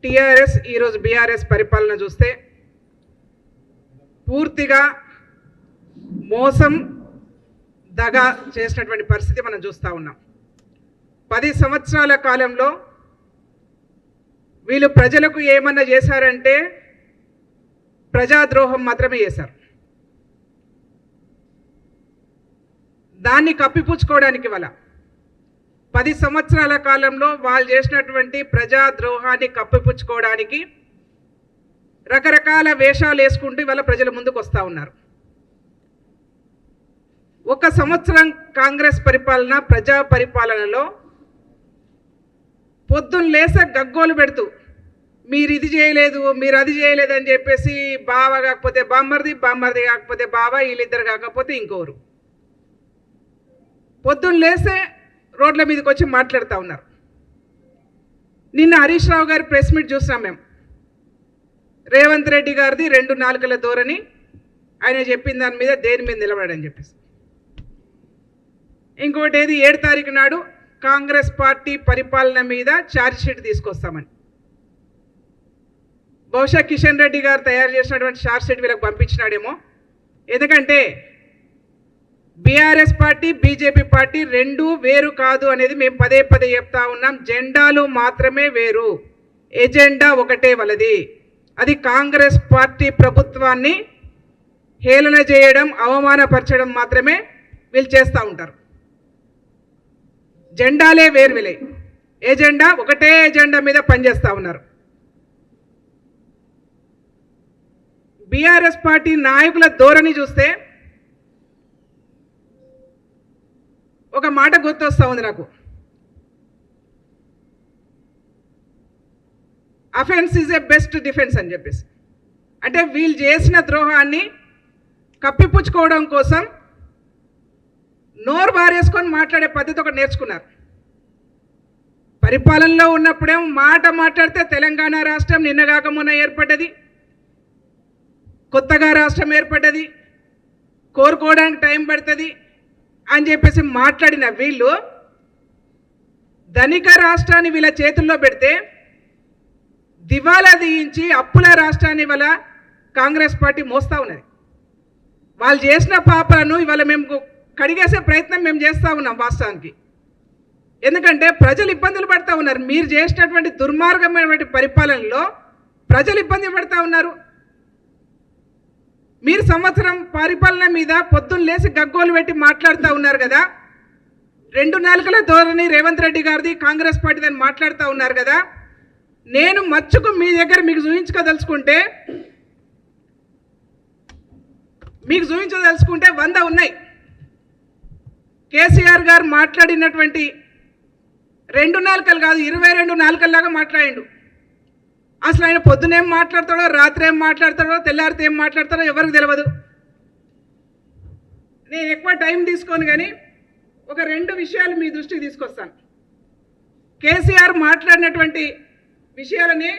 TRS ఈరోజు BRS పరిపాలన చూస్తే పూర్తిగా మోసం దగా చేసినటువంటి పరిస్థితి మనం చూస్తూ ఉన్నాం. 10 సంవత్సరాల కాలంలో వీళ్ళు ప్రజలకు ఏమన్నా చేశారంటే ప్రజాద్రోహం మాత్రమే చేశారు. దాన్ని కప్పిపుచ్చుకోవడానికి వల్ల 10 సంవత్సరాల కాలంలో వాళ్ళు చేసినటువంటి ప్రజాద్రోహాన్ని కప్పిపుచ్చుకోవడానికి రకరకాల వేషాలు వేసుకుంటూ ఇవాళ ప్రజల ముందుకు వస్తూ ఉన్నారు. 1 సంవత్సరం కాంగ్రెస్ పరిపాలన ప్రజా పరిపాలనలో పొద్దున్న లేస గగ్గోలు పెడుతూ మీరు ఇది చేయలేదు, మీరు అది చేయలేదు అని చెప్పేసి బావ కాకపోతే బామ్మర్ది, బామ్మర్ది కాకపోతే బావ, వీళ్ళిద్దరు కాకపోతే ఇంకోరు పొద్దున్న లేసే రోడ్ల మీదకి వచ్చి మాట్లాడుతూ ఉన్నారు. నిన్న హరీష్ రావు గారి ప్రెస్ మీట్ చూసినాం మేము. రేవంత్ రెడ్డి గారిది 2 నాలుకల ధోరణి, ఆయన చెప్పిన దాని మీద దేని మీద నిలబడని చెప్పేసి. ఇంకోటి ఏది 7 తారీఖు నాడు కాంగ్రెస్ పార్టీ పరిపాలన మీద ఛార్జ్ షీట్ తీసుకొస్తామని. బహుశా కిషన్ రెడ్డి గారు తయారు చేసినటువంటి ఛార్జ్ షీట్ వీళ్ళకి పంపించినాడేమో. ఎందుకంటే బీఆర్ఎస్ పార్టీ బీజేపీ పార్టీ 2 వేరు కాదు అనేది మేము పదే పదే చెప్తా ఉన్నాం. జెండాలు మాత్రమే వేరు, ఎజెండా ఒకటే వాళ్ళది. అది కాంగ్రెస్ పార్టీ ప్రభుత్వాన్ని హేళన చేయడం, అవమానపరచడం మాత్రమే వీళ్ళు చేస్తూ ఉంటారు. జెండాలే వేరు వీళ్ళే, ఎజెండా ఒకటే ఎజెండా మీద పనిచేస్తూ ఉన్నారు. బీఆర్ఎస్ పార్టీ నాయకుల ధోరణి చూస్తే ఒక మాట గుర్తొస్తూ ఉంది నాకు. Offence is a best defence అని చెప్పేసి. అంటే వీళ్ళు చేసిన ద్రోహాన్ని కప్పిపుచ్చుకోవడం కోసం నోరు బారేసుకొని మాట్లాడే పద్ధతి ఒకటి నేర్చుకున్నారు. పరిపాలనలో ఉన్నప్పుడేమో మాట మాట్లాడితే తెలంగాణ రాష్ట్రం నిన్నగాక మొన్న ఏర్పడ్డది, కొత్తగా రాష్ట్రం ఏర్పడ్డది, కోరుకోవడానికి టైం పడుతుంది అని చెప్పేసి మాట్లాడిన వీళ్ళు ధనిక రాష్ట్రాన్ని వీళ్ళ చేతుల్లో పెడితే దివాలా తీయించి అప్పుల రాష్ట్రాన్ని ఇవాళ కాంగ్రెస్ పార్టీ మోస్తూ ఉన్నది. వాళ్ళు చేసిన పాపాలను ఇవాళ మేము కడిగేసే ప్రయత్నం మేము చేస్తూ ఉన్నాం వాస్తవానికి. ఎందుకంటే ప్రజలు ఇబ్బందులు పడుతూ ఉన్నారు. మీరు చేసినటువంటి దుర్మార్గమైనటువంటి పరిపాలనలో ప్రజలు ఇబ్బంది పడుతూ ఉన్నారు. మీరు సంవత్సరం పరిపాలన మీద పొద్దున్న లేసి గగ్గోలు పెట్టి మాట్లాడుతూ ఉన్నారు కదా. 2 నాలుకల ధోరణి రేవంత్ రెడ్డి గారిది, కాంగ్రెస్ పార్టీ దాన్ని మాట్లాడుతూ ఉన్నారు కదా. నేను మచ్చుకు మీ దగ్గర మీకు చూపించదలుచుకుంటే 100 ఉన్నాయి. కేసీఆర్ గారు మాట్లాడినటువంటి 2 నాలుకలు కాదు, 22 నాలుకల్లాగా మాట్లాడిండు. అసలు ఆయన పొద్దునేం మాట్లాడతాడో, రాత్రి ఏం మాట్లాడతాడో, తెల్లారితే ఏం మాట్లాడతాడో ఎవరికి తెలియదు. నేను ఎక్కువ టైం తీసుకోను కానీ ఒక 2 విషయాలు మీ దృష్టికి తీసుకొస్తాను. కేసీఆర్ మాట్లాడినటువంటి విషయాలని